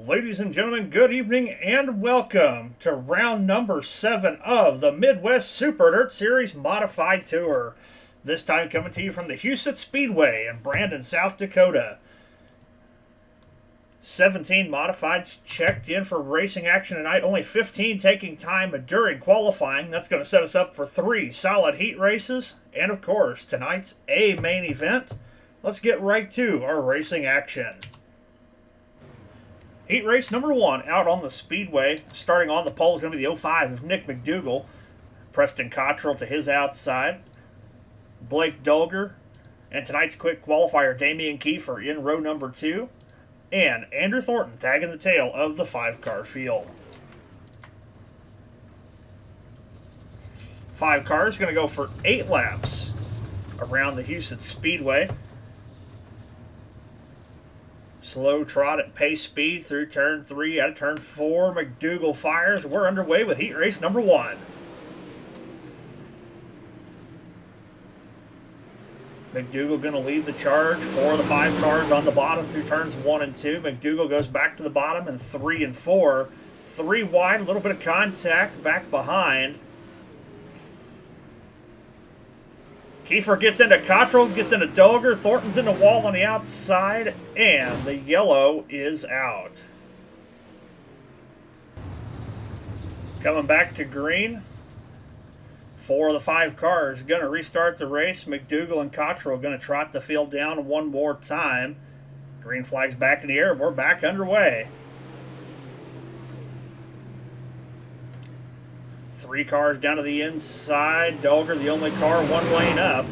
Ladies and gentlemen, good evening and welcome to round number 7 of the Midwest Super Dirt Series Modified Tour. This time coming to you from the Husets Speedway in Brandon, South Dakota. 17 modifieds checked in for racing action tonight, only 15 taking time during qualifying. That's going to set us up for 3 solid heat races and, of course, tonight's A main event. Let's get right to our racing action. Heat race number 1 out on the speedway. Starting on the pole is going to be the 05 of Nick McDougal. Preston Cottrell to his outside. Blake Dolger. And tonight's quick qualifier, Damian Kiefer in row number 2. And Andrew Thornton tagging the tail of the 5-car field. 5 cars going to go for 8 laps around the Husets Speedway. Slow trot at pace speed through turn 3, out of turn 4. McDougal fires. We're underway with heat race number 1. McDougal going to lead the charge for the 5 cars on the bottom through turns 1 and 2. McDougal goes back to the bottom in 3 and 4. 3 wide, a little bit of contact back behind. Kiefer gets into Cottrell, gets into Dolger. Thornton's in the wall on the outside, and the yellow is out. Coming back to green. 4 of the 5 cars going to restart the race. McDougal and Cottrell going to trot the field down one more time. Green flag's back in the air. We're back underway. 3 cars down to the inside. Dolger, the only car, 1 lane up.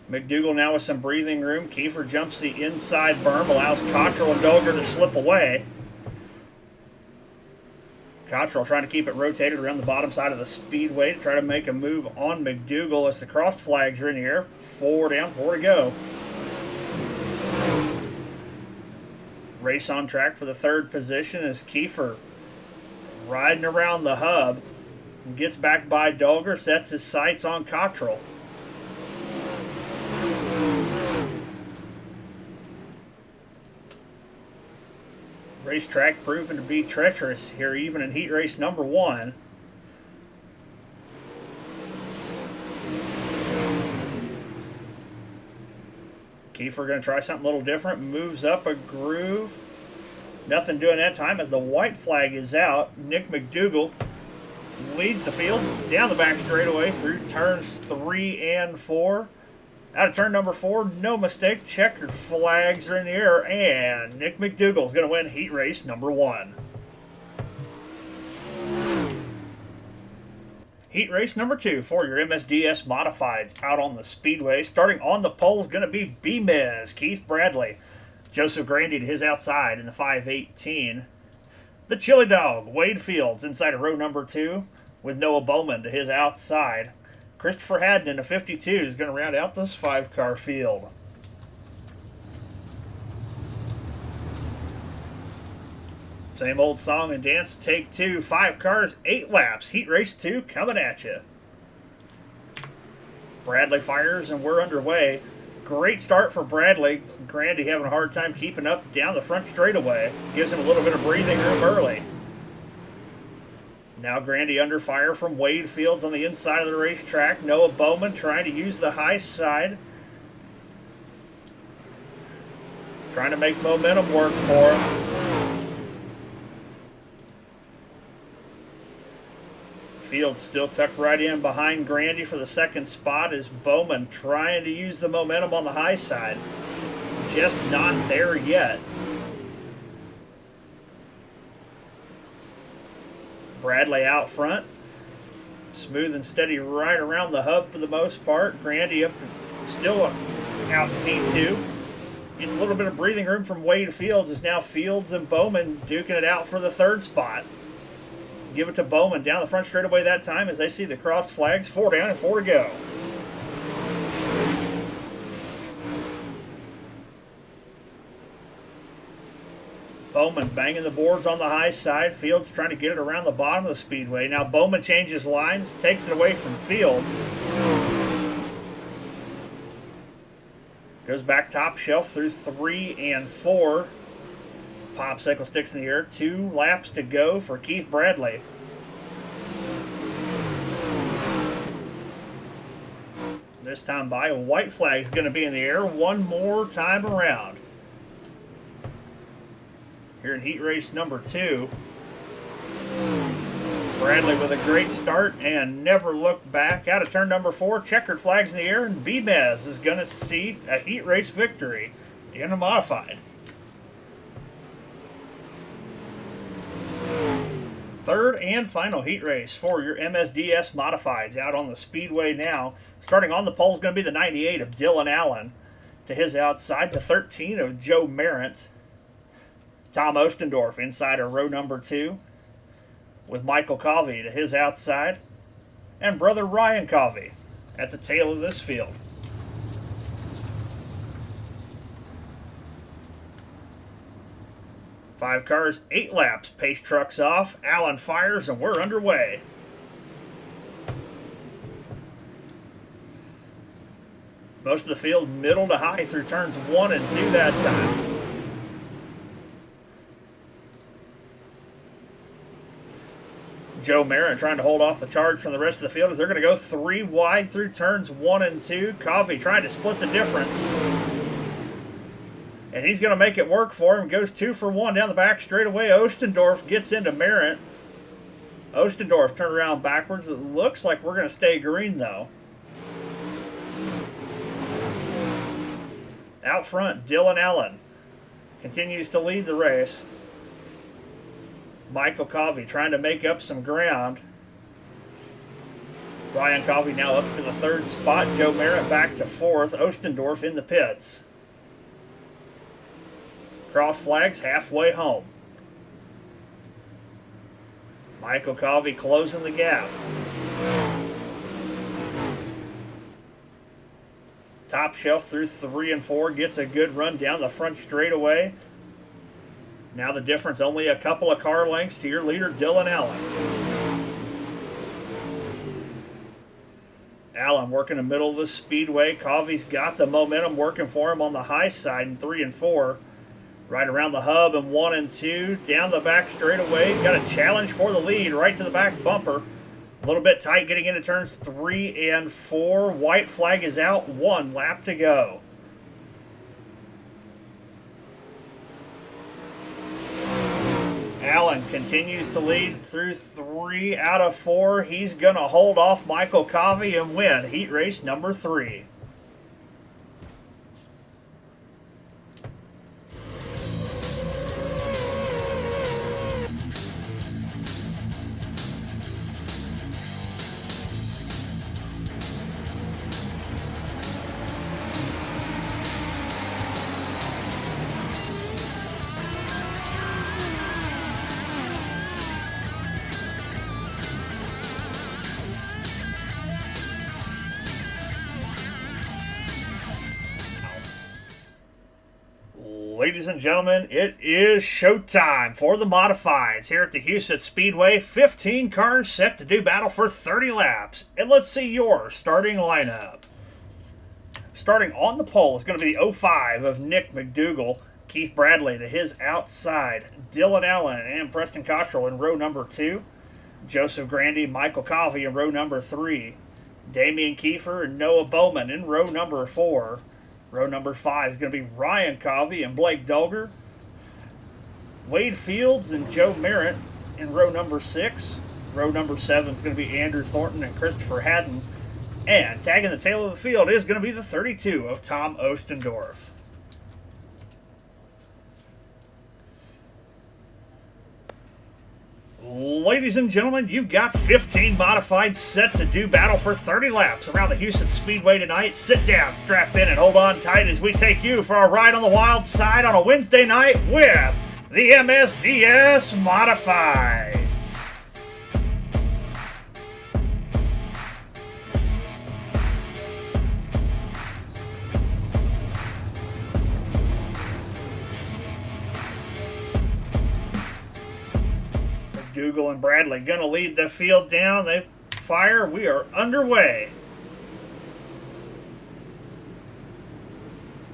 McDougal now with some breathing room. Kiefer jumps the inside berm, allows Cottrell and Dolger to slip away. Cottrell trying to keep it rotated around the bottom side of the speedway to try to make a move on McDougal as the cross flags are in the air. 4 down, 4 to go. Race on track for the 3rd position as Kiefer riding around the hub. Gets back by Dolger, sets his sights on Cottrell. Racetrack proven to be treacherous here, even in heat race number 1. Kiefer going to try something a little different. Moves up a groove. Nothing doing that time as the white flag is out. Nick McDougal leads the field down the back straightaway through turns 3 and 4. Out of turn number 4, no mistake. Checkered flags are in the air, and Nick McDougal is going to win heat race number 1. Heat race number 2 for your MSDS Modifieds out on the speedway. Starting on the pole is going to be B-Miz, Keith Bradley. Joseph Grandy to his outside in the 518. The Chili Dog, Wade Fields inside of row number 2 with Noah Bowman to his outside. Christopher Haddon in the 52 is going to round out this 5-car field. Same old song and dance, take 2. 5 cars, 8 laps. Heat race 2 coming at you. Bradley fires and we're underway. Great start for Bradley. Grandy having a hard time keeping up down the front straightaway. Gives him a little bit of breathing room early. Now Grandy under fire from Wade Fields on the inside of the racetrack. Noah Bowman trying to use the high side. Trying to make momentum work for him. Fields still tucked right in behind Grandy for the 2nd spot as Bowman trying to use the momentum on the high side. Just not there yet. Bradley out front. Smooth and steady right around the hub for the most part. Grandy up, still out in P2. Gets a little bit of breathing room from Wade Fields as now Fields and Bowman duking it out for the 3rd spot. Give it to Bowman down the front straightaway that time as they see the cross flags. 4 down and 4 to go. Bowman banging the boards on the high side. Fields trying to get it around the bottom of the speedway. Now Bowman changes lines, takes it away from Fields. Goes back top shelf through 3 and 4. Popsicle sticks in the air. 2 laps to go for Keith Bradley. This time by, a white flag is going to be in the air one more time around. Here in heat race number 2. Bradley with a great start and never looked back. Out of turn number 4, checkered flags in the air, and Bebez is going to see a heat race victory in a modified. Third and final heat race for your MSDS modifieds out on the speedway now. Starting on the pole is going to be the 98 of Dylan Allen. To his outside, the 13 of Joe Merritt. Tom Ostendorf inside of row number 2. With Michael Covey to his outside, and brother Ryan Covey at the tail of this field. Five cars, 8 laps. Pace trucks off. Allen fires, and we're underway. Most of the field middle to high through turns 1 and 2 that time. Joe Merritt trying to hold off the charge from the rest of the field as they're going to go 3 wide through turns 1 and 2. Covey trying to split the difference. And he's going to make it work for him. Goes 2 for 1 down the back straightaway. Ostendorf gets into Merritt. Ostendorf turned around backwards. It looks like we're going to stay green though. Out front, Dylan Allen continues to lead the race. Michael Covey trying to make up some ground. Ryan Covey now up to the 3rd spot. Joe Merritt back to 4th. Ostendorf in the pits. Cross flags halfway home. Michael Covey closing the gap. Top shelf through 3 and 4. Gets a good run down the front straightaway. Now the difference only a couple of car lengths to your leader, Dylan Allen. Allen working the middle of the speedway. Covey's got the momentum working for him on the high side in 3 and 4. Right around the hub in 1 and 2. Down the back straightaway. Got a challenge for the lead right to the back bumper. A little bit tight getting into turns 3 and 4. White flag is out. 1 lap to go. Allen continues to lead through 3 out of 4. He's going to hold off Michael Covey and win heat race number 3. Ladies and gentlemen, it is showtime for the modifieds here at the Husets Speedway. 15 cars set to do battle for 30 laps. And let's see your starting lineup. Starting on the pole is going to be the 05 of Nick McDougall. Keith Bradley to his outside. Dylan Allen and Preston Cottrell in row number 2. Joseph Grandy, Michael Covey in row number 3. Damian Kiefer and Noah Bowman in row number 4. Row number 5 is going to be Ryan Covey and Blake Dulger. Wade Fields and Joe Merritt in row number 6. Row number 7 is going to be Andrew Thornton and Christopher Haddon. And tagging the tail of the field is going to be the 32 of Tom Ostendorf. Ladies and gentlemen, you've got 15 modifieds set to do battle for 30 laps around the Houston Speedway tonight. Sit down, strap in, and hold on tight as we take you for a ride on the wild side on a Wednesday night with the MSDS Modifieds. Dougal and Bradley going to lead the field down. They fire. We are underway.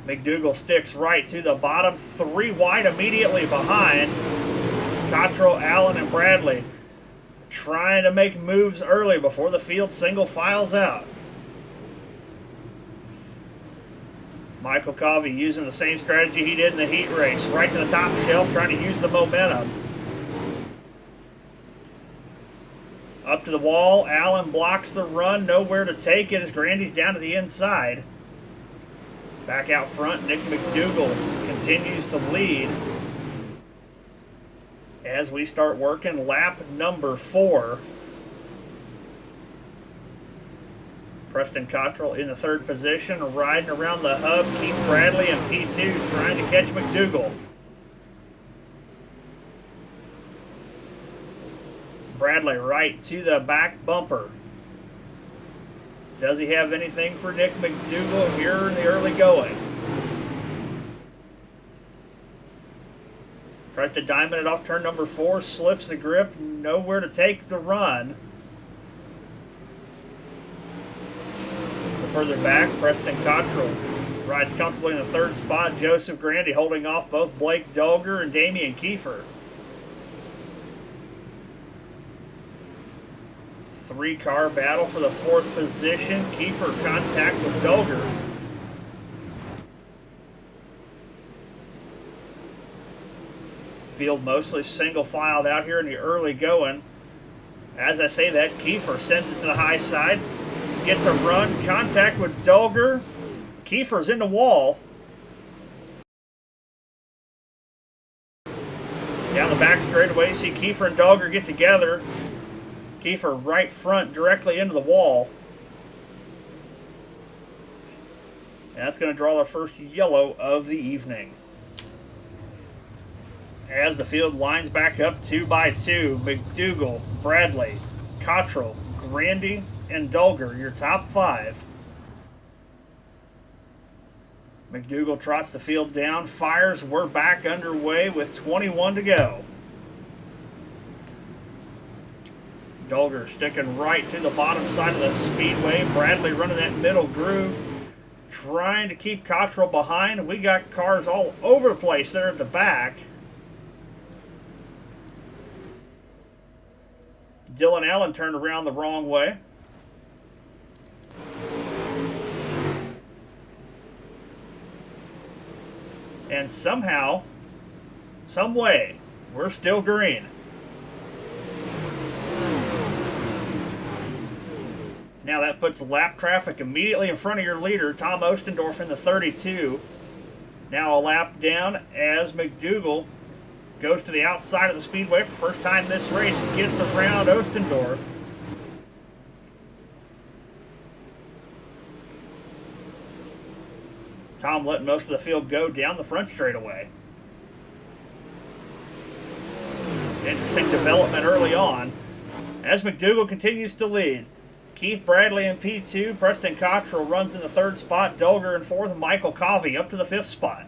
McDougal sticks right to the bottom. 3 wide immediately behind. Cottrell, Allen, and Bradley trying to make moves early before the field single files out. Michael Covey using the same strategy he did in the heat race. Right to the top shelf, trying to use the momentum. Up to the wall, Allen blocks the run. Nowhere to take it as Grandy's down to the inside. Back out front, Nick McDougal continues to lead as we start working lap number 4. Preston Cottrell in the 3rd position, riding around the hub. Keith Bradley in P2 trying to catch McDougal. Bradley right to the back bumper. Does he have anything for Nick McDougal here in the early going? Tries to diamond it off turn number 4, slips the grip, nowhere to take the run. Further back, Preston Cottrell rides comfortably in the 3rd spot. Joseph Grandy holding off both Blake Dolger and Damian Kiefer. 3-car battle for the 4th position. Kiefer contact with Dolger. Field mostly single filed out here in the early going. As I say that, Kiefer sends it to the high side. Gets a run, contact with Dolger. Kiefer's in the wall. Down the back straightaway, see Kiefer and Dolger get together. Kiefer right front, directly into the wall. And that's going to draw the first yellow of the evening. As the field lines back up 2 by 2, McDougal, Bradley, Cottrell, Grandy, and Dolger, your top 5. McDougal trots the field down, fires. We're back underway with 21 to go. Dolger sticking right to the bottom side of the speedway. Bradley running that middle groove, trying to keep Cottrell behind. We got cars all over the place there at the back. Dylan Allen turned around the wrong way. And somehow, some way, we're still green. Now that puts lap traffic immediately in front of your leader, Tom Ostendorf in the 32. Now a lap down as McDougal goes to the outside of the speedway for the first time this race and gets around Ostendorf. Tom letting most of the field go down the front straightaway. Interesting development early on as McDougal continues to lead. Keith Bradley in P2, Preston Cottrell runs in the 3rd spot, Dolger in 4th, and Michael Covey up to the 5th spot.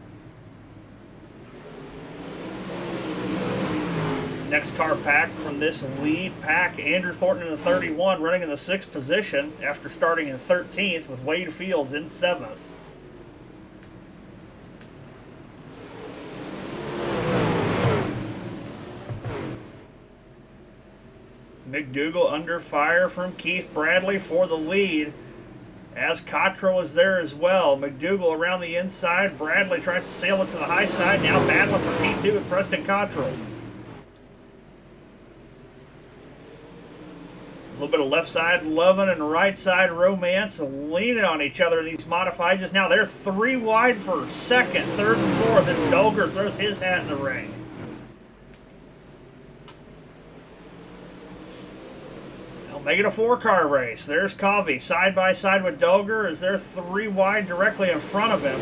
Next car pack from this lead pack, Andrew Thornton in the 31, running in the 6th position after starting in 13th with Wade Fields in 7th. McDougal under fire from Keith Bradley for the lead as Cottrell is there as well. McDougal around the inside. Bradley tries to sail it to the high side. Now battling for P2 with Preston Cottrell. A little bit of left side loving and right side romance leaning on each other. These modifieds. Now they're 3 wide for 2nd, 3rd, and 4th as Dolger throws his hat in the ring. Make it a 4-car race. There's Covey side by side with Dolger as they're 3 wide directly in front of him.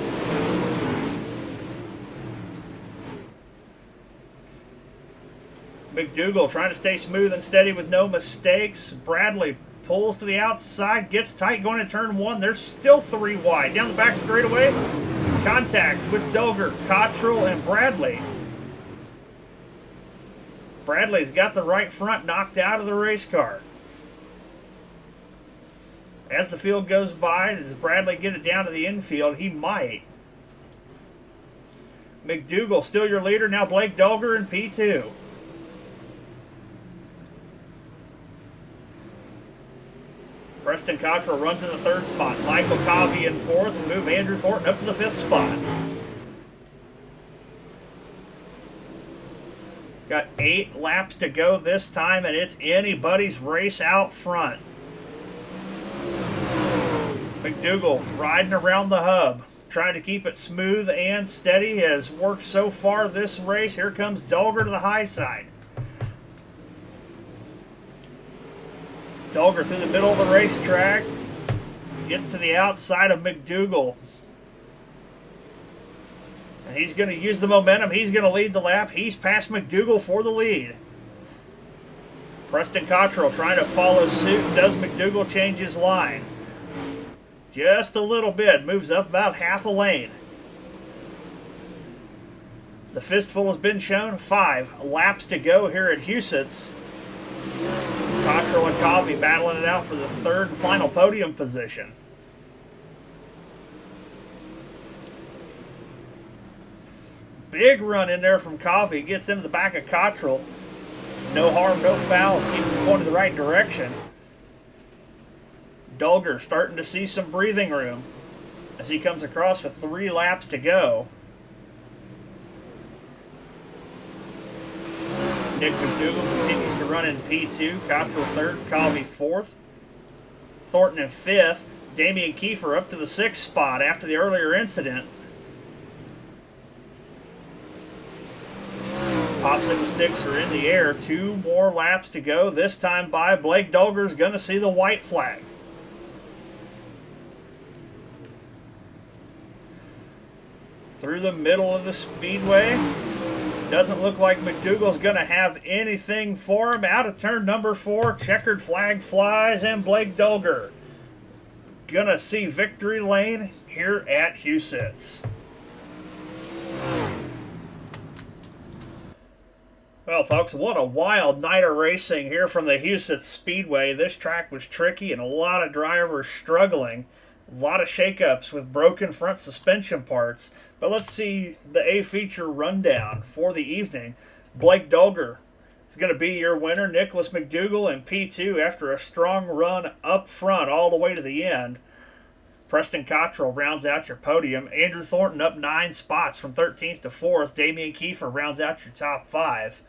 McDougal trying to stay smooth and steady with no mistakes. Bradley pulls to the outside, gets tight going to turn 1. They're still 3 wide. Down the back straightaway, contact with Dolger, Cottrell, and Bradley. Bradley's got the right front knocked out of the race car. As the field goes by, does Bradley get it down to the infield? He might. McDougal still your leader. Now Blake Dolger in P2. Preston Cottrell runs in the 3rd spot. Michael Covey in 4th and move Andrew Thornton up to the 5th spot. Got 8 laps to go this time, and it's anybody's race out front. McDougal riding around the hub, trying to keep it smooth and steady. Has worked so far this race. Here comes Dolger to the high side. Dolger through the middle of the racetrack. Gets to the outside of McDougal. And he's going to use the momentum. He's going to lead the lap. He's past McDougal for the lead. Preston Cottrell trying to follow suit. Does McDougal change his line? Just a little bit. Moves up about half a lane. The fistful has been shown. 5 laps to go here at Husets. Cottrell and Covey battling it out for the 3rd and final podium position. Big run in there from Covey. Gets into the back of Cottrell. No harm, no foul. Keeps him going in the right direction. Dolger starting to see some breathing room as he comes across with 3 laps to go. Nick McDougal continues to run in P2. Cottrell 3rd, Covey 4th. Thornton in 5th. Damian Kiefer up to the 6th spot after the earlier incident. Popsicle sticks are in the air. 2 more laps to go. This time by Blake Dolger's going to see the white flag. Through the middle of the speedway. Doesn't look like McDougal's going to have anything for him. Out of turn number 4, checkered flag flies, and Blake Dolger going to see victory lane here at Husets. Well, folks, what a wild night of racing here from the Husets Speedway. This track was tricky and a lot of drivers struggling. A lot of shakeups with broken front suspension parts. But let's see the A-feature rundown for the evening. Blake Dolger is going to be your winner. Nicholas McDougal in P2 after a strong run up front all the way to the end. Preston Cottrell rounds out your podium. Andrew Thornton up 9 spots from 13th to 4th. Damian Kiefer rounds out your top 5.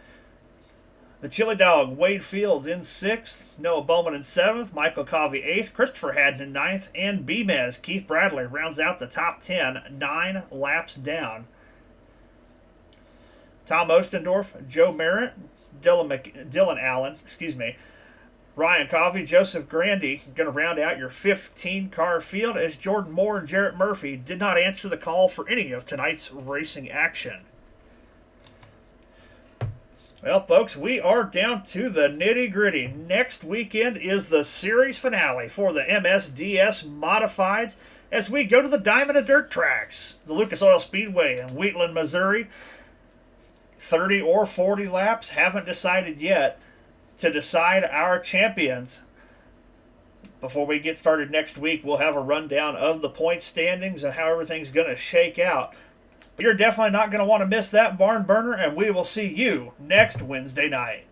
The Chili Dog, Wade Fields in 6th, Noah Bowman in 7th, Michael Covey 8th, Christopher Haddon in 9th, and B-Mez, Keith Bradley, rounds out the top 10, 9 laps down. Tom Ostendorf, Joe Merritt, Dylan Allen, Ryan Covey, Joseph Grandy, going to round out your 15-car field as Jordan Moore and Jarrett Murphy did not answer the call for any of tonight's racing action. Well, folks, we are down to the nitty-gritty. Next weekend is the series finale for the MSDS Modifieds as we go to the Diamond and Dirt tracks. The Lucas Oil Speedway in Wheatland, Missouri. 30 or 40 laps, haven't decided yet to decide our champions. Before we get started next week, we'll have a rundown of the point standings and how everything's going to shake out. You're definitely not going to want to miss that barn burner, and we will see you next Wednesday night.